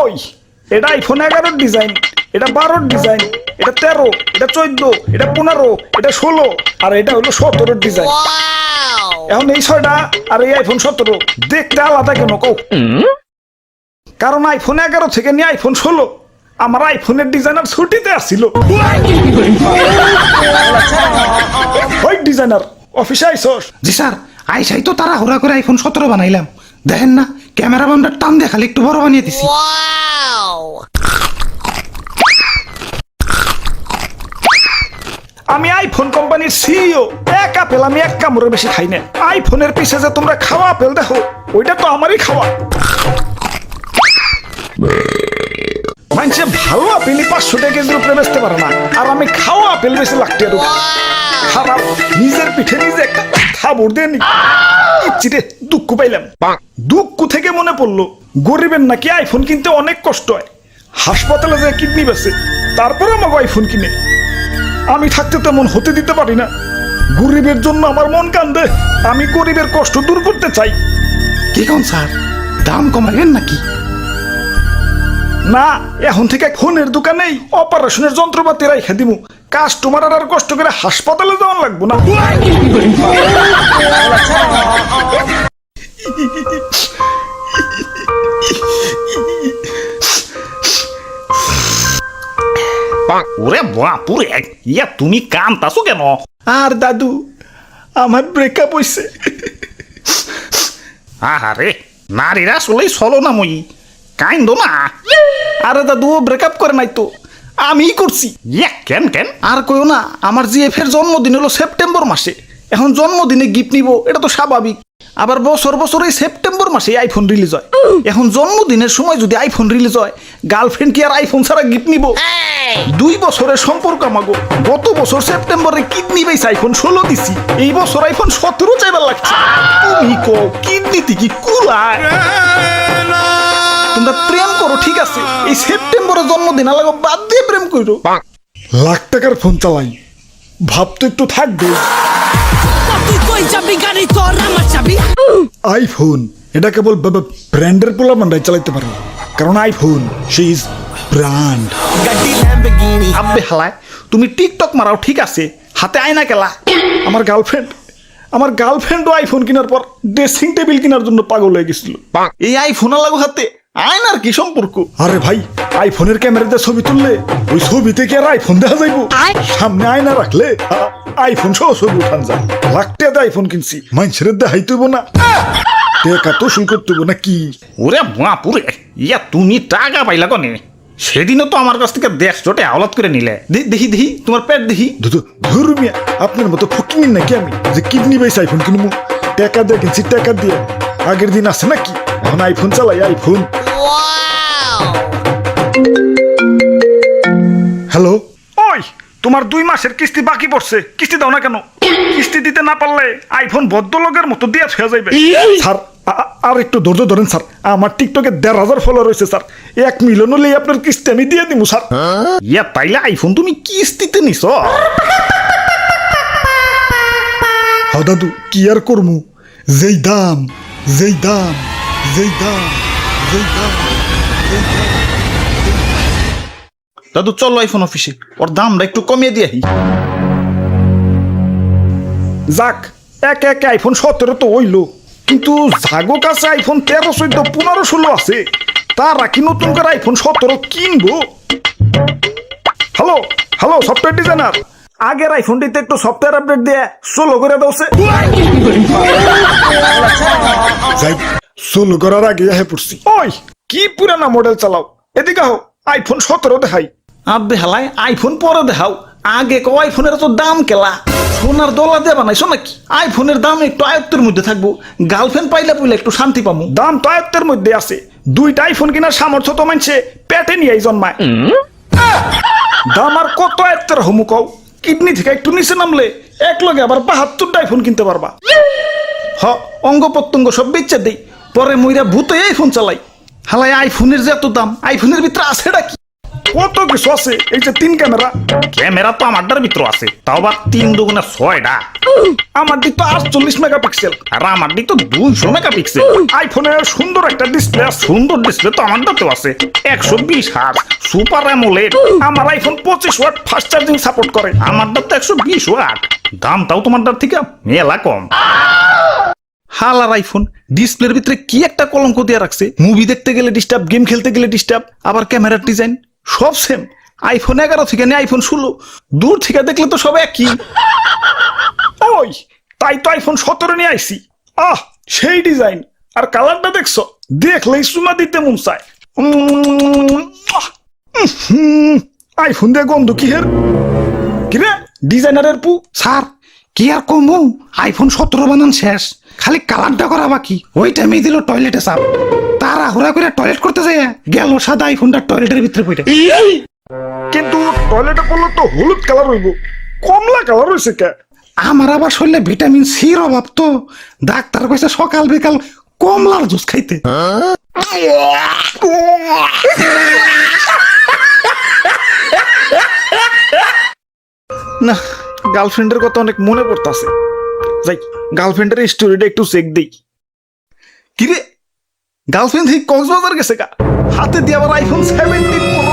ওই এটা iPhone 11 design, এটা 12 ডিজাইন, এটা 13, এটা 14, এটা 15, এটা 16 আর এটা হলো 17 ডিজাইন। এখন এই 6টা আর এই আইফোন 17 দেখতে আলাদা কেন কও? কারণ আইফোন 11 থেকে নিয়ে আইফোন 16 আমার আইফোনের ডিজাইনার ছুটিতে আসছিল। ওই ডিজাইনার অফিসে আইসস? জি স্যার, আইসাই তো তারা হুড়া করে আইফোন 17 বানাইলাম। দেখেন না ক্যামেরা বামটা টান দিয়ে খালি একটু বড় বানিয়ে দিছি। আমি আইফোন কোম্পানির সিইও, এক আপেল আমি এক কামড়ের বেশি খাই না। আইফোনের পিছে যে তোমরা খাওয়া আপেল দেখো ওইটা তো আমারই খাওয়া। মানুষে ভালো আপেলই 500 টাকা কেজির উপরে বেচতে পারে না, আর আমি খাওয়া আপেল বেশি লাগতে আর খারাপ। নিজের পিঠে নিজে একটা থাবড় দেন চিরে দুঃখ পাইলাম। দুঃখ থেকে মনে পড়লো গরিবের নাকি আইফোন কিনতে অনেক কষ্ট হয়। হাসপাতালে যে কিডনি বেচে তারপরে আমাকে আইফোন কিনে। আমি থাকতে তেমন হতে দিতে পারি না। গরিবের জন্য আমার মন কান্দে। আমি গরিবের কষ্ট দূর করতে চাই। কি কোন স্যার, দাম কমাবেন নাকি? না, এখন থেকে ফোনের দোকানেই অপারেশনের যন্ত্রপাতি রাইখা দিমু। কাস্টমার আর কষ্ট করে হাসপাতালে যাওয়ার লাগবো না। ওরে বাপুরে, ইয়া তুমি কাঁদতাছো কেন? আর দাদু, আমার ব্রেকআপ হইছে। আহারে, নারীরা আসলেই চলো না মই, কাইন্দ না। আরে দাদু, ও ব্রেকআপ করে নাই তো, আমিই করছি। ইয়া কেন কেন? আর কইও না, আমার জিএফ এর জন্মদিন হলো সেপ্টেম্বর মাসে। এখন জন্মদিনে গিফট নিব, এটা তো স্বাভাবিক। আবার বছর বছর এই সেপ্টেম্বর মাসে আইফোন রিলিজ হয়। এখন জন্মদিনের সময় যদি আইফোন রিলিজ হয়, গার্লফ্রেন্ড কি আর আইফোন ছাড়া গিফট নিব? 2 বছরের সম্পর্ক আমাগো। গত বছর সেপ্টেম্বরে কিডনি বেস আইফোন 16 দিছি, এই বছর আইফোন 17 চাইবার লাগছে। তুমি কো কিডনিতে কি কুলায়? তোমরা প্রেম করো ঠিক আছে, এই সেপ্টেম্বরের জন্মদিন আলাগো বাদ দিয়ে প্রেম করো। লাখ টাকার ফোন চালাই, ভাব তো একটু থাকবে। আইফোন এটা কেবল ব্র্যান্ডের পোলাপানরাই চালাইতে পারো, কারণ আইফোন সে ইজ ব্র্যান্ড। আব্বে হালায়, তুমি টিকটক মারাও ঠিক আছে, হাতে আয়না কেলা। আমার গার্লফ্রেন্ডও আইফোন কেনার পর ড্রেসিং টেবিল কেনার জন্য পাগল হয়ে গেছিল। এই আইফোন লাগো হাতে আয়নার কি সম্পর্ক? আরে ভাই, আইফোনের ক্যামেরাতে ছবি তুললে ওই ছবি থেকে আর আইফোন দেখা যাইব? সামনে আয়না রাখলে আইফোন সহ ছবি উঠান যায়। লাখ টাকা আইফোন কিনছি, মানুষের দেখাইতেইব না, টাকা তো শুল করতেইব না কি? ওরে বাপুরে, ইয়া তুমি টাকা পাইলা কনে? সেদিনও তো আমার কাছ থেকে 150 টাকা আওলাদ করে নিলে। দেখি তোমার পেট দেখি। ধরু মিয়া, আপনার মতো ফকিনি নাকি আমি যে কিডনি বেস আইফোন কিনবো? টাকা দিয়ে কিনছি, টাকা দিয়ে। আগের দিন আছে নাকি? এখন আইফোন চালাই, আইফোন। হ্যালো, ওই তোমার 2 মাসের কিস্তি বাকি পড়ছে, কিস্তি দাও না কেন? কিস্তি দিতে না পারলে আইফোন ভদ্রলোকের মতো দিয়ে হয়ে যাবে। স্যার আর একটু ধৈর্য ধরেন স্যার, আমার টিকটকে 1,500 ফলোয়ার রয়েছে স্যার। 1 মিলিয়ন হলে আপনার কিস্তি আমি দিয়ে দিব স্যার। ইয়া তাইলে আইফোন তুমি কিস্তিতে নিছ? হ্যাঁ দাদু, কি আর করমু? যেই দাম। দাদু চলো আইফোন অফিসে, ওর দামটা একটু কমিয়ে দিয়ে। যাক, একে আইফোন 17 তো হইলো, কিন্তু জাগো কাছে আইফোন 13, 14, 15, 16 আছে। তারা কি নতুন করে আইফোন 17 কিনবো? হ্যালো সফটওয়্যার ডিজাইনার, আগের আইফোনটিতে একটু সফটওয়্যার আপডেট দিয়ে 16 করে দাওছে। যাই 16 করার আগে পড়ছি। ওই কি পুরানা মডেল চালাও, এদিকে আও, আইফোন 17 দেখাই। আব্বে হালায়, আইফোন পরে দেখাও, আগে কো আইফোনের তো দাম কেলা। সোনার দলা দিয়ে বানাইছো নাকি? আইফোনের দাম একটু আয়ত্তের মধ্যে থাকবো, গার্লফ্রেন্ড পাইলে একটু শান্তি পাবো। দাম তো আয়ত্তের মধ্যে আছে, 2টা আইফোন কেনার সামর্থ্য তো মানছে পেটে নিয়ে জন্মায়। দাম আর কত আয়ত্তের হমু কও? কিডনি থেকে একটু নিচে নামলে এক লগে আবার 72টা আইফোন কিনতে পারবা। অঙ্গ প্রত্যঙ্গ সব বেচে দেই, পরে মইরা ভূতে আইফোন চালাই। হালাই আইফোনের যে এত দাম, আইফোনের ভিতরে আছেটা কি? কত কিছু আছে, এই যে 3 ক্যামেরা। ক্যামেরা তো আমারটার ভিতর আছে, তাও বা 3 দুগুণে 6টা। আমার দিক তো 48 মেগাপিক্সেল। আর আমার দিক তো 200 মেগাপিক্সেল। আইফোনে সুন্দর একটা ডিসপ্লে আছে। সুন্দর ডিসপ্লে তো আমারটাতেও আছে, 120 হার্জ সুপার অ্যামোলেড। আমার iPhone 25 watt fast charging support করে। আমারটা তো 120 ওয়াট। দামটাও তোমারটার থেকে মেলা কম। হালার আইফোন ডিসপ্লের ভিতরে কি একটা কলঙ্ক দিয়ে রাখছে। মুভি দেখতে গেলে ডিস্টার্ব, গেম খেলতে গেলে ডিস্টার্ব, আবার ক্যামেরার ডিজাইন সব সেম। আইফোন 11 থেকে নিয়ে আইফোন 16, দূর থেকে দেখলে তো সব একই। ওই তাই তো আইফোন 17 নিয়ে আইছি। আহ সেই ডিজাইন আর কালারটা দেখছো, দেখলেই সুমা দিতে মন চায়। আইফোন দিয়ে গন্ধ কি হের, কিরে ডিজাইনারের পু। স্যার কি আর কমু, আইফোন 17 বানান শেষ, খালি কালারটা করা বাকি। ওই টাইমে দিল টয়লেটে চাপ, তারা হুড়া করে টয়লেট করতে যায়, গেল সাদা আইফোনটা টয়লেটের ভিতরে পড়ে। কিন্তু টয়লেটে পড়লে তো হলুদ কালার হইব, কমলা কালার হয়েছে কে? আমার আবার শরীরে ভিটামিন সির অভাব তো, ডাক্তার কইছে সকাল বিকাল কমলার জুস খাইতে। না, গার্লফ্রেন্ডের কথা অনেক মনে পড়তাছে। যাই গার্লফ্রেন্ডের স্টোরিটা একটু চেক দেই। কিরে গার্লফ্রেন্ড এই কক্সবাজার গেছে গা, হাতে দিয়ে আবার আইফোন 17 প্রো